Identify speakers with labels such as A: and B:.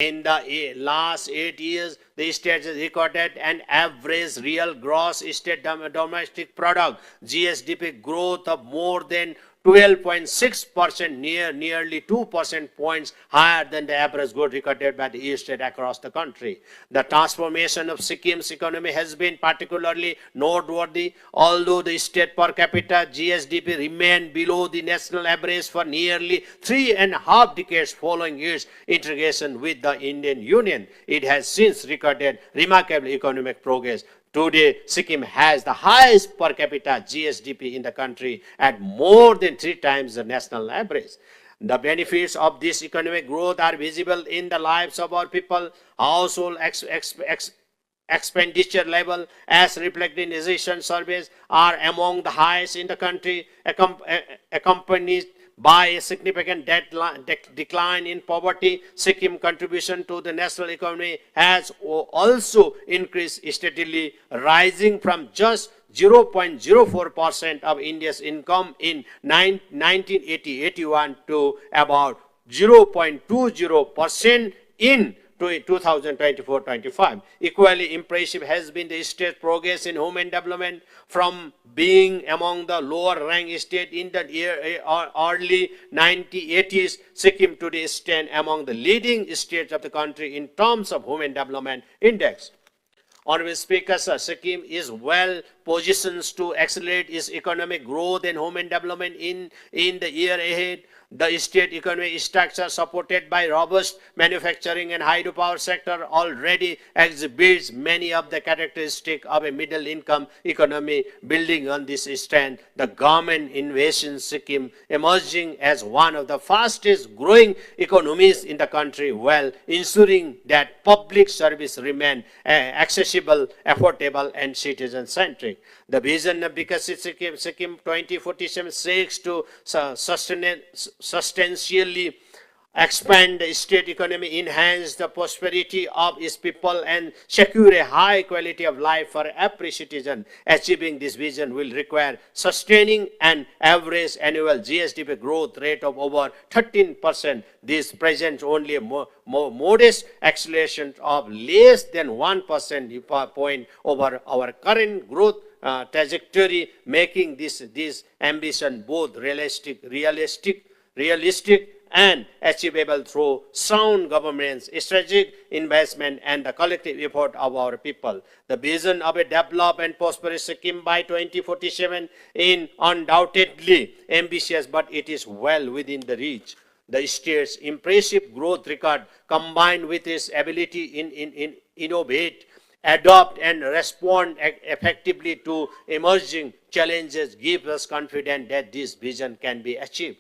A: In the last 8 years, the state has recorded an average real gross state domestic product (GSDP) growth of more than 12.6%, nearly 2% points higher than the average growth recorded by the state across the country. The transformation of Sikkim's economy has been particularly noteworthy, although the state per capita GSDP remained below the national average for nearly 3.5 decades following its integration with the Indian Union. It has since recorded remarkable economic progress. Today, Sikkim has the highest per capita GSDP in the country at more than 3 times the national average. The benefits of this economic growth are visible in the lives of our people. Household expenditure level, as reflected in recent surveys, are among the highest in the country, accompanied by a significant decline in poverty. Sikkim contribution to the national economy has also increased steadily, rising from just 0.04% of India's income in 1980-81 to about 0.20% in 2024-25. Equally impressive has been the state's progress in human development, from being among the lower ranked state in the early 1980s. Sikkim today stands among the leading states of the country in terms of human development index. Honorable Speaker, sir, Sikkim is well positioned to accelerate its economic growth and human development in the year ahead. The state economic structure, supported by robust manufacturing and hydropower sector, already exhibits many of the characteristics of a middle-income economy. Building on this strength, the government envisions Sikkim emerging as one of the fastest-growing economies in the country, while ensuring that public service remain accessible, affordable, and citizen-centric. The vision of Bikasit Sikkim 2047 seeks to substantially expand the state economy, enhance the prosperity of its people, and secure a high quality of life for every citizen. Achieving this vision will require sustaining an average annual GSDP growth rate of over 13%. This presents only a modest acceleration of less than 1% point over our current growth trajectory, making this ambition both realistic and achievable through sound governance, strategic investment, and the collective effort of our people. The vision of a developed and prosperous Sikkim by 2047 is undoubtedly ambitious, but it is well within the reach. The state's impressive growth record, combined with its ability in innovate, adopt, and respond effectively to emerging challenges, gives us confidence that this vision can be achieved.